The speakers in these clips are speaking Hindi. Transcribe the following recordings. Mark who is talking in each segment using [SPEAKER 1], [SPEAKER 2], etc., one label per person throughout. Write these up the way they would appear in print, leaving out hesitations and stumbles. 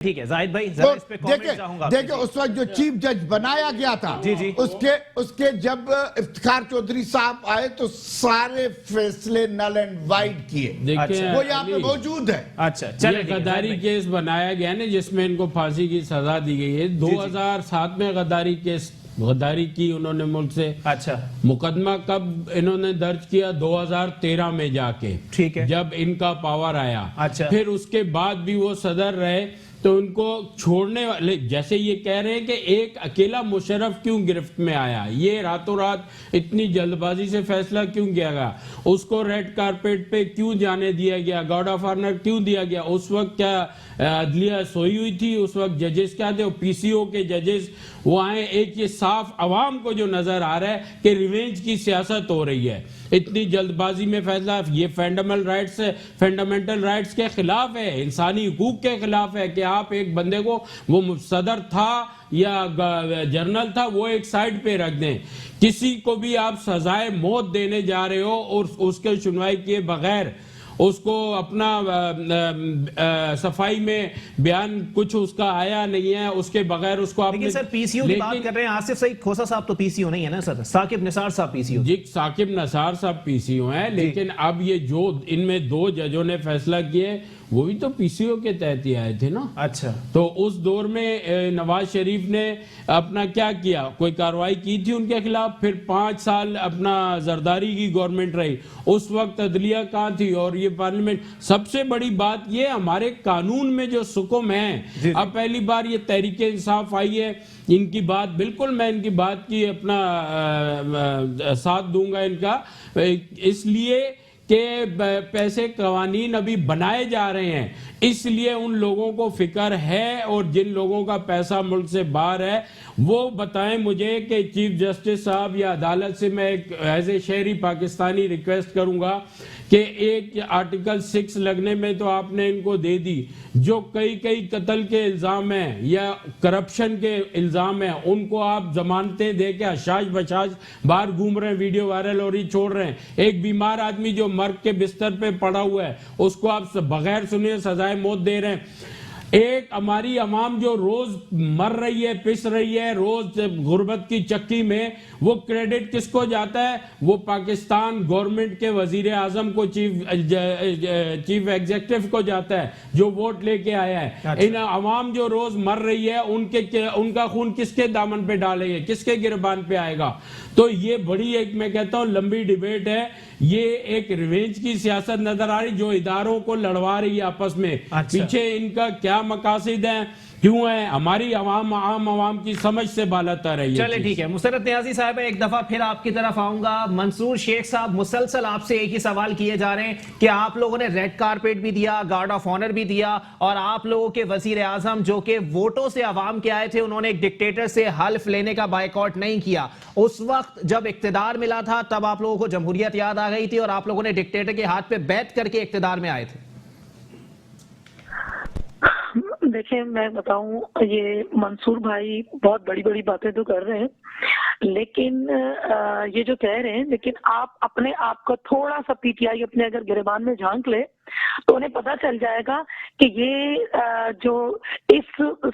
[SPEAKER 1] ठीक है जाहिद भाई, जरा इस पे कमेंट चाहूंगा।
[SPEAKER 2] देखिए उस वक्त जो चीफ जज बनाया गया था
[SPEAKER 1] जी।
[SPEAKER 2] उसके जब इफ्तिखार चौधरी साहब आए तो सारे फैसले नल एंड वाइड किए।
[SPEAKER 1] अच्छा,
[SPEAKER 2] वो यहाँ पे मौजूद है।
[SPEAKER 1] अच्छा चलिए,
[SPEAKER 3] गद्दारी केस बनाया गया ना जिसमें इनको फांसी की सजा दी गई है। 2007 में गद्दारी की उन्होंने मुल्क से।
[SPEAKER 1] अच्छा,
[SPEAKER 3] मुकदमा कब इन्होंने दर्ज किया? 2013 में जाके,
[SPEAKER 1] ठीक है,
[SPEAKER 3] जब इनका पावर आया।
[SPEAKER 1] अच्छा,
[SPEAKER 3] फिर उसके बाद भी वो सदर रहे तो उनको छोड़ने वाले, जैसे ये कह रहे हैं कि एक अकेला मुशर्रफ क्यों गिरफ्त में आया, ये रातों रात इतनी जल्दबाजी से फैसला क्यों किया गया, उसको रेड कारपेट पे क्यों जाने दिया गया, गार्ड ऑफ ऑनर क्यों दिया गया? उस वक्त क्या अदलिया सोई हुई थी? उस वक्त जजेस क्या थे? पीसीओ के जजेस वो आए। एक ये साफ अवाम को जो नजर आ रहा है कि रिवेंज की सियासत हो रही है, इतनी जल्दबाजी में फैसला, ये फंडामेंटल राइट्स के खिलाफ है, इंसानी हुकूक के खिलाफ है कि आप एक बंदे को, वो सदर था या जनरल था, वो एक साइड पे रख दें। किसी को भी आप सजाए मौत देने जा रहे हो और उसके सुनवाई किए बगैर उसको अपना सफाई में बयान कुछ उसका आया नहीं है, उसके बगैर उसको आप।
[SPEAKER 1] लेकिन सर पीसीओ की बात कर रहे हैं, आसिफ सईद खोसा साहब तो पीसीओ नहीं है ना सर, साकिब निसार साहब पीसीओ।
[SPEAKER 3] जी, साकिब निसार साहब पीसीओ हैं, लेकिन अब ये जो इनमें 2 जजों ने फैसला किए वो भी तो पीसीओ के तहत ही आए थे ना।
[SPEAKER 1] अच्छा, तो
[SPEAKER 3] उस दौर में नवाज शरीफ ने अपना क्या किया? कोई कार्रवाई की थी उनके खिलाफ? फिर 5 साल अपना जरदारी की गवर्नमेंट रही, उस वक्त अदलिया कहाँ थी और ये पार्लियामेंट। सबसे बड़ी बात ये, हमारे कानून में जो सुकुम है, अब पहली बार ये तहरीक इंसाफ आई है, इनकी बात बिल्कुल, मैं इनकी बात की अपना साथ दूंगा इनका, इसलिए कि पैसे कवानीन अभी बनाए जा रहे हैं, इसलिए उन लोगों को फिक्र है। और जिन लोगों का पैसा मुल्क से बाहर है वो बताएं मुझे कि चीफ जस्टिस साहब या अदालत से मैं एक एज ए शहरी पाकिस्तानी रिक्वेस्ट करूंगा कि एक आर्टिकल 6 लगने में तो आपने इनको दे दी, जो कई कत्ल के इल्जाम हैं या करप्शन के इल्जाम हैं, उनको आप जमानतें दे के हशाश बशाश बाहर घूम रहे हैं, वीडियो वायरल हो रही, छोड़ रहे हैं। एक बीमार आदमी जो मर्ग के बिस्तर पे पड़ा हुआ है उसको आप बगैर सुने सजाए मौत दे रहे हैं। एक हमारी अवाम जो रोज मर रही है, पिस रही है रोज गुर्बत की चक्की में, वो क्रेडिट किसको जाता है? वो पाकिस्तान गवर्नमेंट के वजीर आजम को, चीफ एग्जीक्यूटिव को जाता है जो वोट लेके आया है। अच्छा। इन अवाम जो रोज मर रही है उनका खून किसके दामन पे डालेंगे, किसके गिरबान पे आएगा? तो ये बड़ी एक, मैं कहता हूं, लंबी डिबेट है। ये एक रिवेंज की सियासत नजर आ रही जो इदारों को लड़वा रही है आपस में। अच्छा। पीछे इनका क्या मकासद है, क्यों है? हमारी आम आवाम की समझ से बालता रही है।
[SPEAKER 1] चलिए ठीक है, मुसरत नियाजी साहब, एक दफा फिर आपकी तरफ आऊंगा। मंसूर शेख साहब, मुसलसल आपसे एक ही सवाल किए जा रहे हैं कि आप लोगों ने रेड कारपेट भी दिया, गार्ड ऑफ ऑनर भी दिया, और आप लोगों के वजीर आजम जो कि वोटों से अवाम के आए थे, उन्होंने एक डिक्टेटर से हल्फ लेने का बायकॉट नहीं किया। उस वक्त जब इक्तदार मिला था तब आप लोगों को जमहूरियत याद आ गई थी और आप लोगों ने डिक्टेटर के हाथ पे बैठ करके इक्तदार में आए थे।
[SPEAKER 4] देखिए, मैं बताऊं, ये मंसूर भाई बहुत बड़ी बड़ी बातें तो कर रहे हैं, लेकिन ये जो कह रहे हैं, लेकिन आप अपने आप को थोड़ा सा पीटीआई अपने अगर गिरबान में झांक ले तो उन्हें पता चल जाएगा कि ये जो इस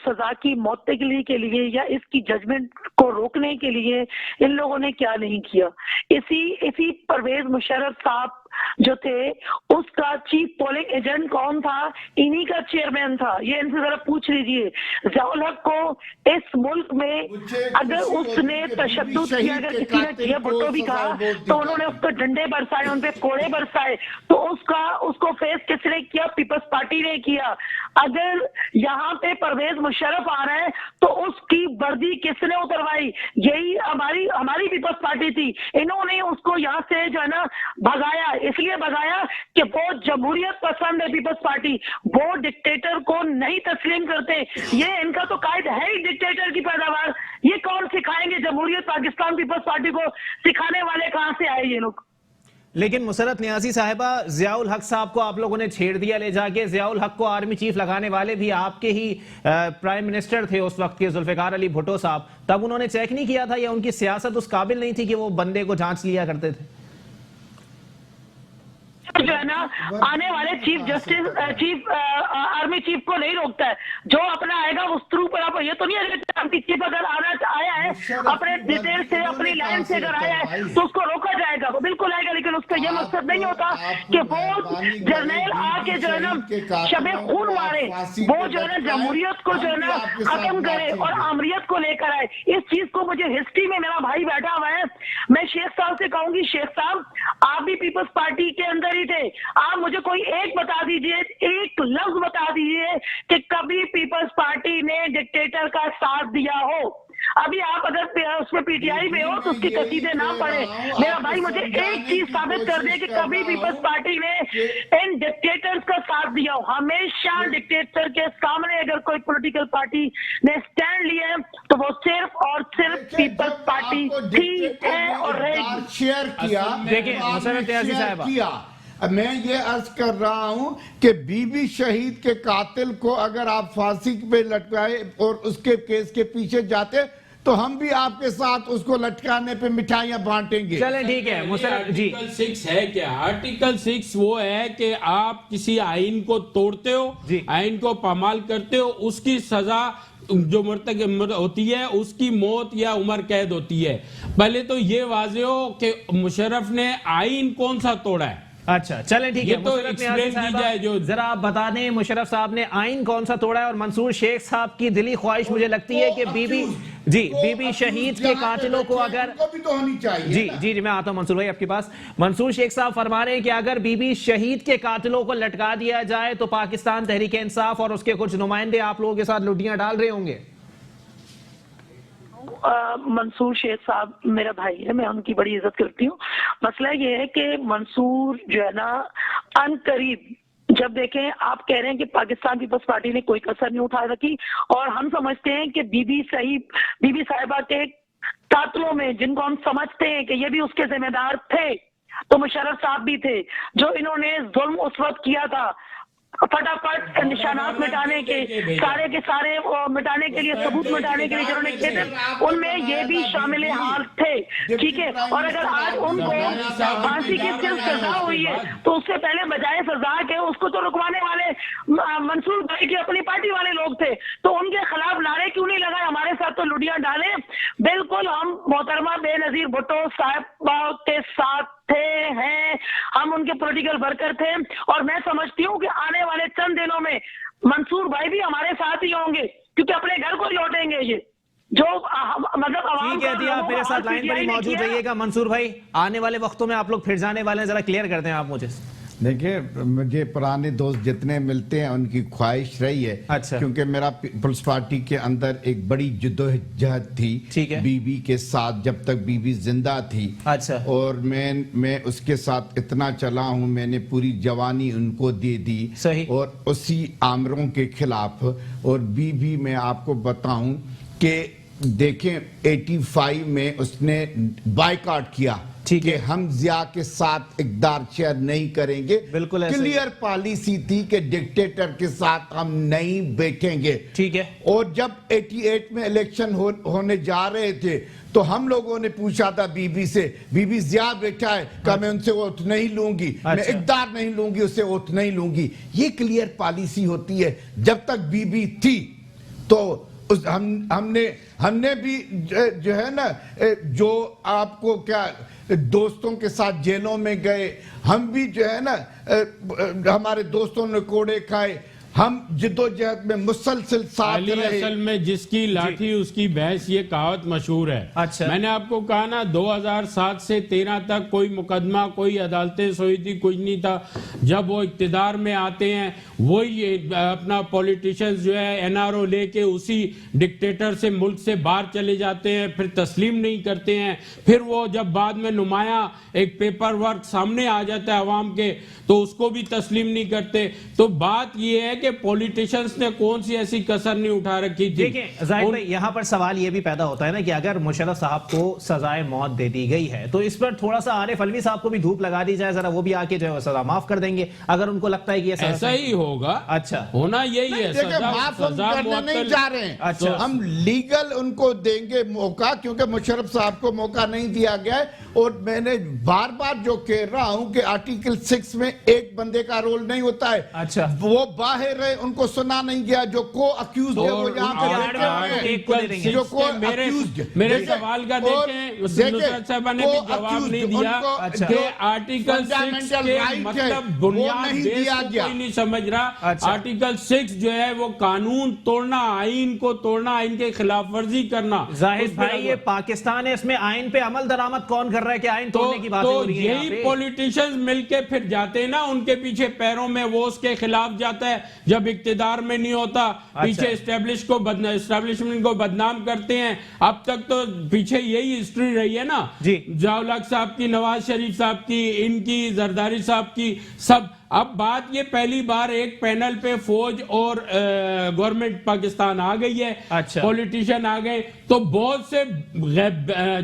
[SPEAKER 4] सजा की मौतगली के लिए या इसकी जजमेंट को रोकने के लिए इन लोगों ने क्या नहीं किया। इसी परवेज मुशर्रफ साहब जो थे, उसका चीफ पोलिंग एजेंट कौन था? इन्हीं का चेयरमैन था। ये इनसे जरा पूछ लीजिए। ज़ियाउल हक को इस मुल्क में अगर उसने तशद्दुद किया, अगर किसी ने किया भुट्टो भी कहा, तो उन्होंने उस पर डंडे बरसाए, उन पे कोड़े बरसाए, तो उसको फेस किसने किया? पीपल्स पार्टी ने किया। अगर यहाँ पे परवेज मुशर्रफ आ रहे हैं तो उसकी वर्दी किसने उतरवाई? यही हमारी पीपल्स पार्टी थी। इन्होंने उसको यहाँ से जो है ना भगाया, इसलिए भगाया कि वो जमहूरियत पसंद है पीपल्स पार्टी, वो डिक्टेटर को नहीं तस्लीम करते। ये इनका तो कायद है ही डिक्टेटर की पैदावार। ये कौन सिखाएंगे? जमहूरियत पाकिस्तान पीपल्स पार्टी को सिखाने वाले कहां से आए ये लोग?
[SPEAKER 1] लेकिन मुसरत नियाजी साहिबा, ज़ियाउल हक साहब को आप लोगों ने छेड़ दिया ले जाके। ज़ियाउल हक को आर्मी चीफ लगाने वाले भी आपके ही प्राइम मिनिस्टर थे उस वक्त के, जुल्फ़िकार अली भुट्टो साहब। तब उन्होंने चेक नहीं किया था या उनकी सियासत उस काबिल नहीं थी कि वो बंदे को जांच लिया करते थे?
[SPEAKER 4] जो है ना आने वाले chief justice chief army chief को नहीं रोकता है। जो अपना आएगा उस थ्रू पर आप, ये तो नहीं है कि चीफ अगर आया है अपने डिटेल से अपनी लाइन से अगर आया है तो उसको रोका जाएगा, वो बिल्कुल आएगा, लेकिन उसका ये मकसद नहीं होता कि वो जर्नैल आके जो है ना शबे खून मारे, वो जो है ना जमहूरियत को जो है ना खत्म करे और आमरीत को लेकर आए। इस चीज को मुझे हिस्ट्री में मेरा भाई बैठा हुआ है, मैं शेख साहब से कहूंगी, शेख साहब आप भी पीपल्स पार्टी के अंदर ही थे, आप मुझे कोई एक बता दीजिए, एक लफ्ज बता दीजिए कि कभी पीपल्स पार्टी ने डिक्टेटर का साथ दिया हो। अभी आप अगर उसमें पीटीआई में हो तो उसकी कसीदे ना पढ़े। मेरा भाई मुझे एक चीज साबित कर दे कि कभी पीपल्स पार्टी ने इन डिक्टेटर्स का साथ दिया हो। हमेशा डिक्टेटर के सामने अगर कोई पॉलिटिकल पार्टी ने स्टैंड लिया है तो वो सिर्फ और सिर्फ पीपल्स पार्टी थी, है और रहेगी।
[SPEAKER 2] शेयर किया,
[SPEAKER 1] देखिए मुशर्रफ त्यागी साहब
[SPEAKER 2] किया। मैं ये अर्ज कर रहा हूं कि बीबी शहीद के कातिल को अगर आप फांसी पे लटकाए और उसके केस के पीछे जाते तो हम भी आपके साथ उसको लटकाने पे मिठाइयां बांटेंगे।
[SPEAKER 1] चलें ठीक है मुशर्रफ जी।
[SPEAKER 3] आर्टिकल 6 है क्या? आर्टिकल 6 वो है कि आप किसी आइन को तोड़ते हो, आइन को पामाल करते हो, उसकी सजा जो मरतकब होती है उसकी मौत या उम्र कैद होती है। पहले तो ये वाज़ेह हो कि मुशर्रफ ने आइन कौन सा तोड़ा है।
[SPEAKER 1] अच्छा चलें ठीक है,
[SPEAKER 3] तो एक्सप्लेन की जाए जो
[SPEAKER 1] जरा आप बता दें मुशर्रफ साहब ने आइन कौन सा तोड़ा है। और मंसूर शेख साहब की दिली ख्वाहिश मुझे लगती है कि बीबी शहीद के कातिलों को अगर
[SPEAKER 2] भी तो होनी चाहिए।
[SPEAKER 1] जी मैं आता हूं मंसूर भाई आपके पास। मंसूर शेख साहब फरमा रहे हैं कि अगर बीबी शहीद के कातिलों को लटका दिया जाए तो पाकिस्तान तहरीक इंसाफ और उसके कुछ नुमाइंदे आप लोगों के साथ लुटियां डाल रहे होंगे।
[SPEAKER 4] मंसूर शेख साहब मेरा भाई है, मैं उनकी बड़ी इज्जत करती हूँ। मसला ये है कि मंसूर जो है ना अनकरीब जब देखें, आप कह रहे हैं कि पाकिस्तान पीपल्स पार्टी ने कोई कसर नहीं उठा रखी और हम समझते हैं कि बीबी साहिबा के कातलों में जिनको हम समझते हैं कि ये भी उसके जिम्मेदार थे तो मुशर्रफ साहब भी थे, जो इन्होंने जुल्म उस वक्त किया था फटाफट निशानात मिटाने के सारे मिटाने के लिए, सबूत मिटाने के लिए जिन्होंने किए थे, उनमें ये भी शामिल हाल थे। ठीक है, और अगर आज उनको फांसी की सिर्फ सजा हुई है तो उससे पहले बजाय सजा के उसको तो रुकवाने वाले मंसूर भाई की अपनी पार्टी वाले लोग थे, तो उनके खिलाफ नारे क्यों नहीं लगाए? हमारे साथ तो लुटियां डाले। बिल्कुल हम मोहतरमा बेनजीर भुट्टो साहिबा के साथ हैं, हम उनके पॉलिटिकल वर्कर थे और मैं समझती हूँ कि आने वाले चंद दिनों में मंसूर भाई भी हमारे साथ ही होंगे क्योंकि अपने घर को लौटेंगे। ये जो मतलब
[SPEAKER 1] ठीक है जी, आप मेरे साथ लाइन पर ही मौजूद रहिएगा। मंसूर भाई आने वाले वक्तों में आप लोग फिर जाने वाले हैं, जरा क्लियर कर दें आप मुझे।
[SPEAKER 2] देखिए मुझे पुराने दोस्त जितने मिलते हैं उनकी ख्वाहिश रही है,
[SPEAKER 1] अच्छा।
[SPEAKER 2] क्योंकि मेरा पीपल्स पार्टी के अंदर एक बड़ी जद्दोजहद थी,
[SPEAKER 1] ठीक है,
[SPEAKER 2] बीबी के साथ जब तक बीबी जिंदा थी।
[SPEAKER 1] अच्छा।
[SPEAKER 2] और मैं उसके साथ इतना चला हूं, मैंने पूरी जवानी उनको दे दी।
[SPEAKER 1] सही।
[SPEAKER 2] और उसी आमरों के खिलाफ। और बीबी मैं आपको बताऊं कि देखें 85 में उसने बायकॉट किया कि हम जिया के साथ इक़्तिदार शेयर नहीं करेंगे।
[SPEAKER 1] बिल्कुल
[SPEAKER 2] क्लियर पॉलिसी थी कि डिक्टेटर के साथ हम नहीं बैठेंगे।
[SPEAKER 1] ठीक है। और
[SPEAKER 2] जब 88 में इलेक्शन होने जा रहे थे तो हम लोगों ने पूछा था बीबी से, बीबी जिया बैठा है का मैं उनसे वोट नहीं लूंगी, मैं इक़्तिदार नहीं लूंगी, उससे वोट नहीं लूंगी। ये क्लियर पॉलिसी होती है। जब तक बीबी थी तो हमने भी जो है ना, जो आपको क्या दोस्तों के साथ जेलों में गए, हम भी जो है ना हमारे दोस्तों ने कोड़े खाए, हम जिद्दोजहद में मुसलसल साथ रहे।
[SPEAKER 3] असल में जिसकी लाठी उसकी भैंस, ये कहावत मशहूर है।
[SPEAKER 1] अच्छा।
[SPEAKER 3] मैंने आपको कहा ना 2007 से 13 तक कोई मुकदमा, कोई अदालतें सोई थी, कुछ नहीं था। जब वो इक्तिदार में आते हैं वही अपना पॉलिटिशियंस जो है एनआरओ लेके उसी डिक्टेटर से मुल्क से बाहर चले जाते हैं, फिर तस्लीम नहीं करते हैं। फिर वो जब बाद में नुमाया एक पेपर वर्क सामने आ जाता है अवाम के तो उसको भी तस्लीम नहीं करते। तो बात ये है कि कि पॉलिटिशियंस ने कौन सी ऐसी कसर नहीं उठा रखी थी।
[SPEAKER 1] देखिए जाहिद भाई, यहाँ पर सवाल ये भी पैदा होता है ना कि अगर मुशर्रफ साहब को सजाए मौत दे दी गई है तो इस पर थोड़ा सा आरिफ अलवी साहब को भी धूप लगा दी जाए, जरा वो भी आके जो है सजा माफ कर देंगे अगर उनको लगता है कि ये
[SPEAKER 3] ऐसा ही होगा।
[SPEAKER 1] अच्छा,
[SPEAKER 3] होना यही है।
[SPEAKER 2] देखिए, माफ हम करने नहीं जा रहे हैं।
[SPEAKER 1] अच्छा।
[SPEAKER 2] हम लीगल उनको देंगे मौका, क्योंकि मुशर्रफ साहब को मौका नहीं दिया गया है। और मैंने बार बार जो कह रहा हूं कि आर्टिकल 6 में एक बंदे का रोल नहीं होता है।
[SPEAKER 1] अच्छा,
[SPEAKER 2] वो बाहर है, उनको सुना नहीं गया। जो को अक्यूज है वो यहाँ पे बैठे हुए हैं। जो को
[SPEAKER 3] मेरे सवाल का देखें, नुसरत साहबा ने भी जवाब नहीं दिया कि आर्टिकल 6 के मतलब बुनियाद बेस को कोई नहीं समझ रहा। आर्टिकल 6 जो है वो कानून तोड़ना, आइन को तोड़ना, आइन के खिलाफ वर्जी करना।
[SPEAKER 1] जाहिद भाई, ये पाकिस्तान है, इसमें आइन पे अमल दरामद कौन कर रहा है कि आइन तोड़ने की बात हो रही है?
[SPEAKER 3] यही पॉलिटिशियंस मिलके फिर जाते हैं ना उनके पीछे, पैरों में वो उसके खिलाफ जाता है जब इक्तिदार में नहीं होता। पीछे एस्टेब्लिशमेंट को बदनाम करते हैं। अब तक तो पीछे यही हिस्ट्री रही है ना जी, ज़िया-उल-हक साहब की, नवाज शरीफ साहब की, इनकी, जरदारी साहब की, सब। अब बात ये पहली बार एक पैनल पे फौज और गवर्नमेंट पाकिस्तान आ गई है।
[SPEAKER 1] अच्छा।
[SPEAKER 3] पॉलिटिशियन आ गए तो बहुत से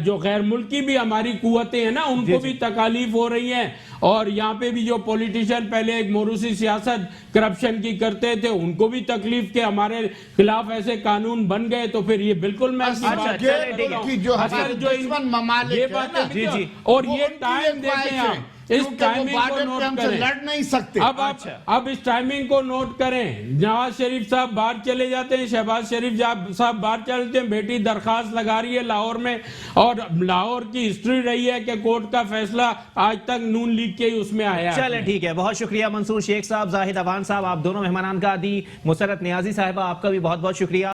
[SPEAKER 3] जो गैर मुल्की भी हमारी कुव्वतें हैं ना, उनको भी तकालीफ हो रही है। और यहाँ पे भी जो पॉलिटिशियन पहले एक मोरूसी सियासत करप्शन की करते थे, उनको भी तकलीफ के हमारे खिलाफ ऐसे कानून बन गए। तो फिर ये बिल्कुल मैं
[SPEAKER 2] जो
[SPEAKER 3] ये बात है। और ये टाइम देते हैं, इस टाइमिंग को नोट करें,
[SPEAKER 2] लड़ नहीं सकते।
[SPEAKER 3] अब इस टाइमिंग को नोट करें। नवाज शरीफ साहब बाहर चले जाते हैं, शहबाज शरीफ साहब बाहर चलते हैं, बेटी दरखास्त लगा रही है लाहौर में। और लाहौर की हिस्ट्री रही है कि कोर्ट का फैसला आज तक नून लीग के ही उसमें आया।
[SPEAKER 1] चले ठीक है, बहुत शुक्रिया मंसूर शेख साहब, जाहिद अवान साहब, आप दोनों मेहमान का दी। मुसर्रत नियाजी साहिबा, आपका भी बहुत बहुत शुक्रिया।